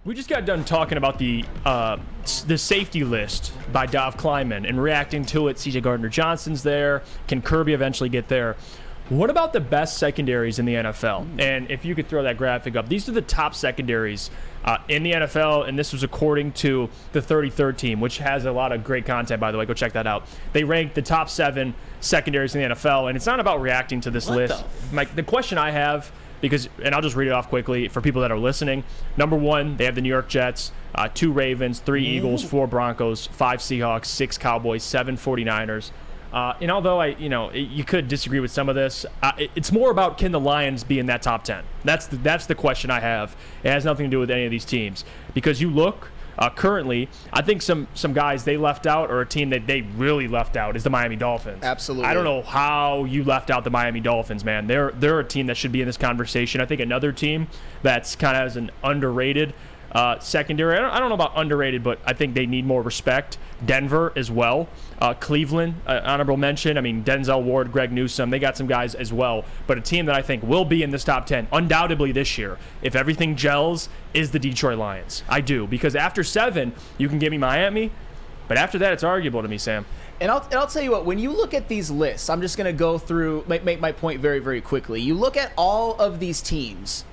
We just got done talking about the safety list by Dov Kleiman and reacting to it. C.J. Gardner-Johnson's there. Can Kirby eventually get there? What about the best secondaries in the NFL? And if you could throw that graphic up, these are the top secondaries in the NFL, and this was according to the 33rd team, which has a lot of great content, by the way. Go check that out. They ranked the top 7 secondaries in the NFL, and it's not about reacting to this list. The question I have, and I'll just read it off quickly for people that are listening. Number 1, they have the New York Jets, 2 Ravens, 3 Eagles, 4 Broncos, 5 Seahawks, 6 Cowboys, 7 49ers. And although you could disagree with some of this, it's more about can the Lions be in that top 10? That's the question I have. It has nothing to do with any of these teams, because you look currently. I think some guys they left out, or a team that they really left out, is the Miami Dolphins. Absolutely. I don't know how you left out the Miami Dolphins, man. They're a team that should be in this conversation. I think another team that's kind of has an underrated secondary. I don't know about underrated, but I think they need more respect. Denver as well. Cleveland, honorable mention. I mean, Denzel Ward, Greg Newsome, they got some guys as well. But a team that I think will be in this top 10, undoubtedly this year, if everything gels, is the Detroit Lions. I do. Because after 7, you can give me Miami. But after that, it's arguable to me, Sam. And I'll tell you what, when you look at these lists, I'm just going to go through, make my point very, very quickly. You look at all of these teams,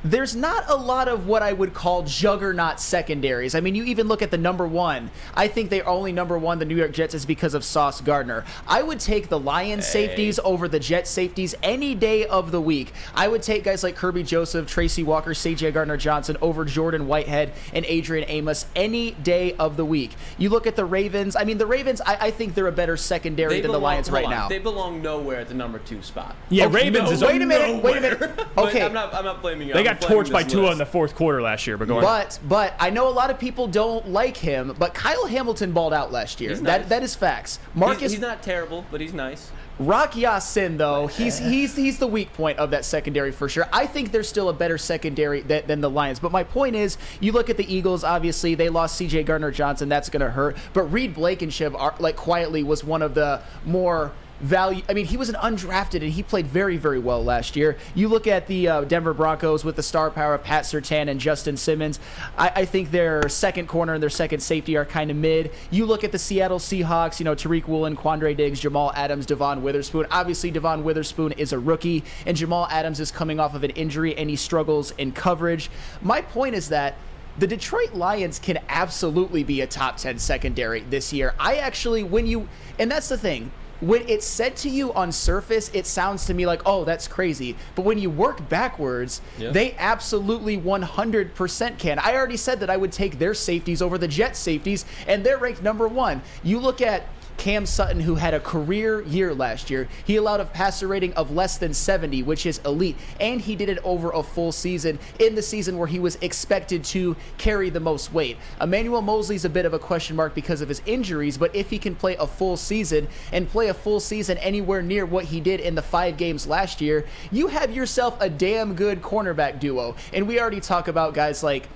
there's not a lot of what I would call juggernaut secondaries. I mean, you even look at the number 1. I think they're only number 1, the New York Jets, is because of Sauce Gardner. I would take the Lions safeties over the Jets safeties any day of the week. I would take guys like Kirby Joseph, Tracy Walker, C.J. Gardner-Johnson over Jordan Whitehead and Adrian Amos any day of the week. You look at the Ravens. I mean, the Ravens, I think they're a better secondary than the Lions right now. They belong nowhere at the number 2 spot. Yeah, Ravens is wait a minute. Okay. I'm not blaming you. They got torched by Tua in the 4th quarter last year. But I know a lot of people don't like him, but Kyle Hamilton balled out last year. Nice. That is facts. He's not terrible, but he's nice. Rock Ya-Sin, though, he's the weak point of that secondary for sure. I think there's still a better secondary than the Lions. But my point is, you look at the Eagles, obviously, they lost C.J. Gardner-Johnson. That's going to hurt. But Reed Blankenship, quietly, was one of the more value. I mean, he was an undrafted, and he played very, very well last year. You look at the Denver Broncos with the star power of Pat Surtain and Justin Simmons. I think their second corner and their second safety are kind of mid. You look at the Seattle Seahawks, Tariq Woolen, Quandre Diggs, Jamal Adams, Devon Witherspoon. Obviously, Devon Witherspoon is a rookie, and Jamal Adams is coming off of an injury, and he struggles in coverage. My point is that the Detroit Lions can absolutely be a top 10 secondary this year. And that's the thing. When it's said to you on surface, it sounds to me like, oh, that's crazy. But when you work backwards, they absolutely 100% can. I already said that I would take their safeties over the Jets safeties, and they're ranked number 1. You look at Cam Sutton, who had a career year last year. He allowed a passer rating of less than 70, which is elite, and he did it over a full season in the season where he was expected to carry the most weight. Emmanuel Mosley's a bit of a question mark because of his injuries, but if he can play a full season and play a full season anywhere near what he did in the 5 games last year, you have yourself a damn good cornerback duo. And we already talk about guys like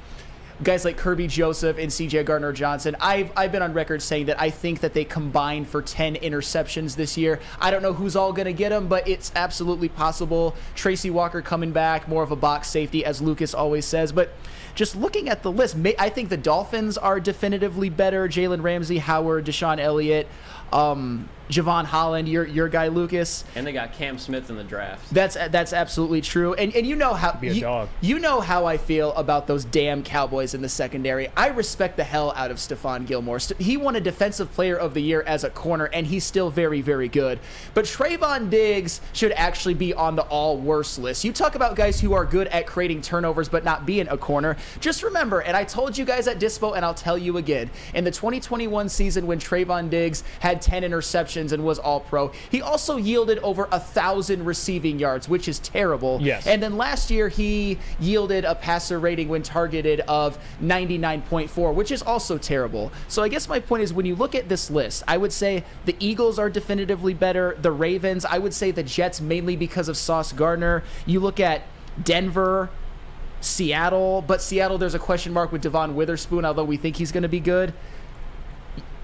Kirby Joseph and C.J. Gardner-Johnson. I've been on record saying that I think that they combined for 10 interceptions this year. I don't know who's all going to get them, but it's absolutely possible. Tracy Walker coming back, more of a box safety, as Lucas always says. But just looking at the list, I think the Dolphins are definitively better. Jalen Ramsey, Howard, Deshaun Elliott, Javon Holland, your guy Lucas, and they got Cam Smith in the draft. That's absolutely true. And you know how you know how I feel about those damn Cowboys in the secondary. I respect the hell out of Stephon Gilmore. He won a Defensive Player of the Year as a corner, and he's still very, very good. But Trayvon Diggs should actually be on the all worst list. You talk about guys who are good at creating turnovers but not being a corner. Just remember, and I told you guys at Dispo, and I'll tell you again, in the 2021 season when Trayvon Diggs had 10 interceptions and was all-pro, he also yielded over 1,000 receiving yards, which is terrible. Yes. And then last year, he yielded a passer rating when targeted of 99.4, which is also terrible. So I guess my point is, when you look at this list, I would say the Eagles are definitively better. The Ravens, I would say the Jets mainly because of Sauce Gardner. You look at Denver, Seattle, but Seattle, there's a question mark with Devon Witherspoon, although we think he's going to be good.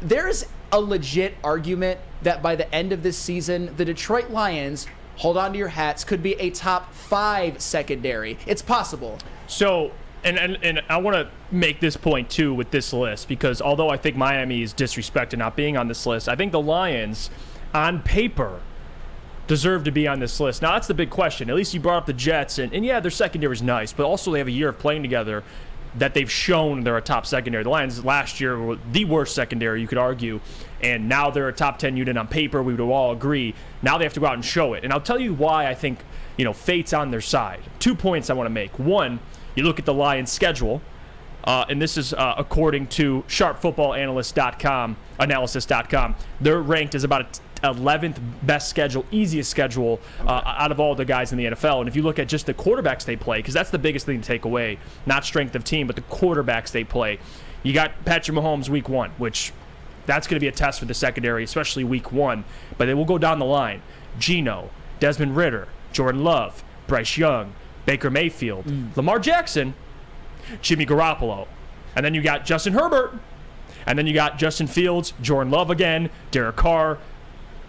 There's a legit argument that by the end of this season, the Detroit Lions, hold on to your hats, could be a top 5 secondary. It's possible. So, And I want to make this point, too, with this list, because although I think Miami is disrespected not being on this list, I think the Lions, on paper, deserve to be on this list. Now, that's the big question. At least you brought up the Jets, and yeah, their secondary is nice, but also they have a year of playing together that they've shown they're a top secondary. The Lions last year were the worst secondary, you could argue, and now they're a top 10 unit on paper. We would all agree. Now they have to go out and show it. And I'll tell you why I think, fate's on their side. 2 points I want to make. One, you look at the Lions' schedule, and this is according to sharpfootballanalyst.com. They're ranked as about 11th best schedule, easiest schedule out of all the guys in the NFL. And if you look at just the quarterbacks they play, because that's the biggest thing to take away, not strength of team, but the quarterbacks they play. You got Patrick Mahomes week 1, which that's going to be a test for the secondary, especially week 1. But they will go down the line. Geno, Desmond Ridder, Jordan Love, Bryce Young, Baker Mayfield, Lamar Jackson, Jimmy Garoppolo. And then you got Justin Herbert. And then you got Justin Fields, Jordan Love again, Derek Carr,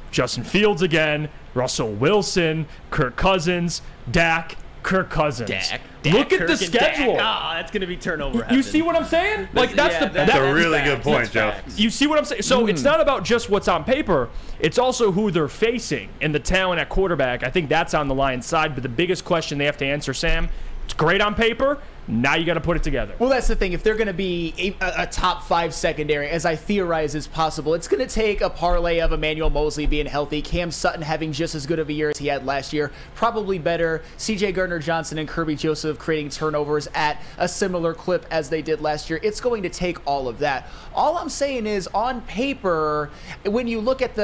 Justin Fields again, Russell Wilson, Kirk Cousins, Dak, Kirk Cousins. Dak, Look at Kirk, the and schedule. That's going to be turnover heaven. You see what I'm saying? Like that's a really good point, Joe. You see what I'm saying? So it's not about just what's on paper. It's also who they're facing and the talent at quarterback. I think that's on the Lions' side. But the biggest question they have to answer, Sam, it's great on paper. Now you got to put it together. Well, that's the thing. If they're going to be a top 5 secondary, as I theorize is possible, it's going to take a parlay of Emmanuel Mosley being healthy, Cam Sutton having just as good of a year as he had last year, probably better, C.J. Gardner-Johnson and Kirby Joseph creating turnovers at a similar clip as they did last year. It's going to take all of that. All I'm saying is, on paper, when you look at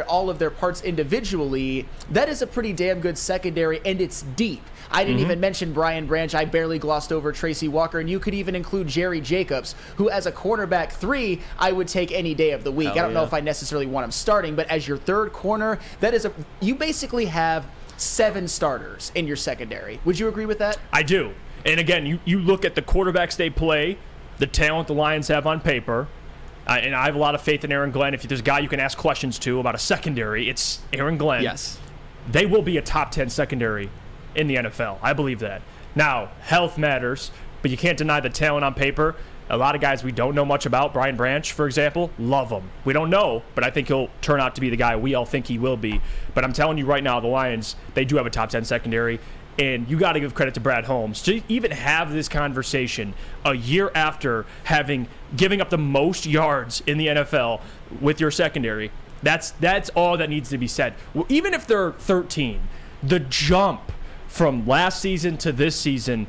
all of their parts individually, that is a pretty damn good secondary, and it's deep. I didn't even mention Brian Branch. I barely glossed over Tracy Walker, and you could even include Jerry Jacobs, who as a cornerback 3, I would take any day of the week. I don't know if I necessarily want him starting, but as your third corner, you basically have 7 starters in your secondary. Would you agree with that? I do. And again, you look at the quarterbacks they play, the talent the Lions have on paper, and I have a lot of faith in Aaron Glenn. If there's a guy you can ask questions to about a secondary, it's Aaron Glenn. Yes. They will be a top 10 secondary in the NFL. I believe that. Now, health matters, but you can't deny the talent on paper. A lot of guys we don't know much about, Brian Branch, for example, love him. We don't know, but I think he'll turn out to be the guy we all think he will be. But I'm telling you right now, the Lions, they do have a top 10 secondary, and you got to give credit to Brad Holmes to even have this conversation a year after giving up the most yards in the NFL with your secondary. That's all that needs to be said. Well, even if they're 13, the jump from last season to this season,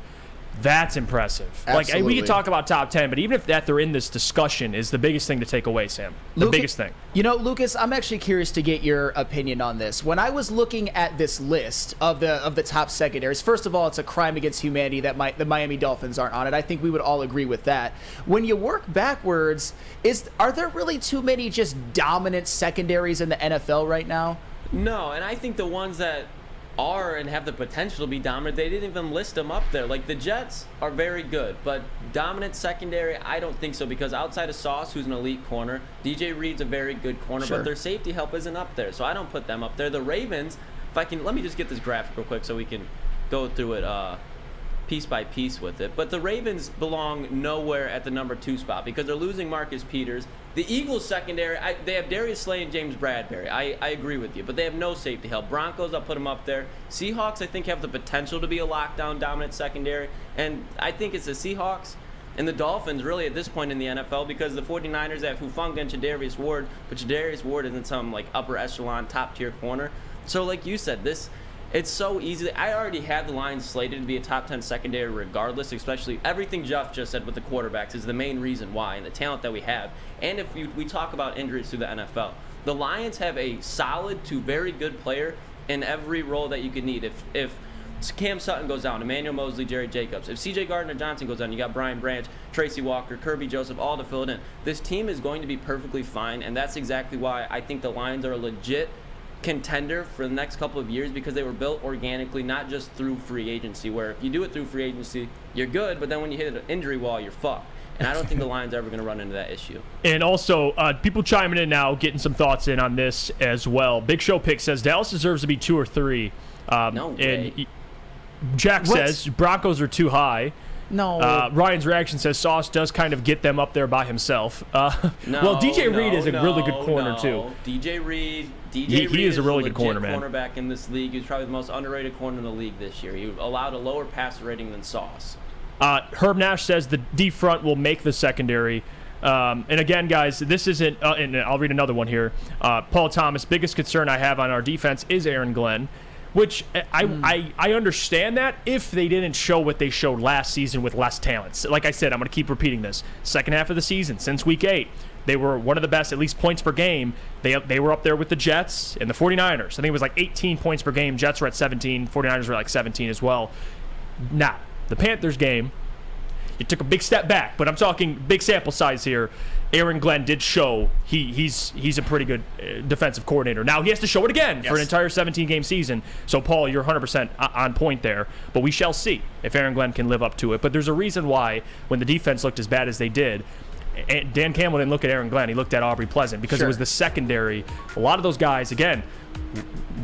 that's impressive. Absolutely. Like, we can talk about top 10, but even if they're in this discussion is the biggest thing to take away, Sam. The biggest thing. Lucas, I'm actually curious to get your opinion on this. When I was looking at this list of the top secondaries, first of all, it's a crime against humanity that the Miami Dolphins aren't on it. I think we would all agree with that. When you work backwards, are there really too many just dominant secondaries in the NFL right now? No, and I think the ones that are and have the potential to be dominant, they didn't even list them up there. Like, the Jets are very good, but dominant secondary, I don't think so, because outside of Sauce, who's an elite corner, DJ Reed's a very good corner, but their safety help isn't up there, so I don't put them up there. The Ravens, let me just get this graphic real quick so we can go through it piece by piece with it. But the Ravens belong nowhere at the number 2 spot because they're losing Marcus Peters. The Eagles secondary, they have Darius Slay and James Bradbury. I agree with you, but they have no safety help. Broncos, I'll put them up there. Seahawks, I think, have the potential to be a lockdown dominant secondary, and I think it's the Seahawks and the Dolphins really at this point in the NFL, because the 49ers have Hufanga and Tre'Davious Ward, but Tre'Davious Ward isn't some like upper echelon top tier corner. So like you said, it's so easy. I already had the Lions slated to be a top 10 secondary regardless, especially everything Jeff just said with the quarterbacks is the main reason why, and the talent that we have. And if we talk about injuries through the NFL, the Lions have a solid to very good player in every role that you could need. If Cam Sutton goes down, Emmanuel Mosley, Jerry Jacobs. If C.J. Gardner-Johnson goes down, you got Brian Branch, Tracy Walker, Kirby Joseph, all to fill it in. This team is going to be perfectly fine, and that's exactly why I think the Lions are a legit contender for the next couple of years, because they were built organically, not just through free agency, where if you do it through free agency, you're good, but then when you hit an injury wall, you're fucked. And I don't think the Lions are ever going to run into that issue. And also, people chiming in now, getting some thoughts in on this as well. Big Show Pick says Dallas deserves to be 2 or 3. No way. And Jack says Broncos are too high. No. Ryan's reaction says Sauce does kind of get them up there by himself. Well, DJ Reed is a really good corner, too. DJ Reed He is a really good corner, man. Cornerback in this league. He was probably the most underrated corner in the league this year. He allowed a lower passer rating than Sauce. Herb Nash says the D front will make the secondary. And again, guys, this isn't, and I'll read another one here. Paul Thomas, biggest concern I have on our defense is Aaron Glenn, which I understand that if they didn't show what they showed last season with less talent. Like I said, I'm going to keep repeating this. Second half of the season, since week 8, they were one of the best, at least points per game. They were up there with the Jets and the 49ers. I think it was like 18 points per game. Jets were at 17. 49ers were like 17 as well. Now, the Panthers game, you took a big step back, but I'm talking big sample size here. Aaron Glenn did show he's a pretty good defensive coordinator. Now he has to show it again for an entire 17-game season. So, Paul, you're 100% on point there. But we shall see if Aaron Glenn can live up to it. But there's a reason why when the defense looked as bad as they did, Dan Campbell didn't look at Aaron Glenn. He looked at Aubrey Pleasant because it was the secondary. A lot of those guys, again,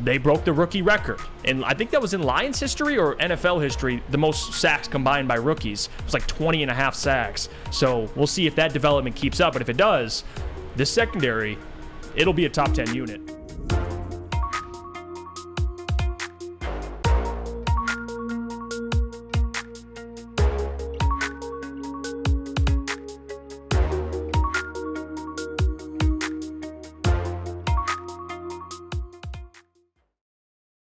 they broke the rookie record. And I think that was in Lions history or NFL history, the most sacks combined by rookies. It was like 20 and a half sacks. So we'll see if that development keeps up. But if it does, this secondary, it'll be a top 10 unit.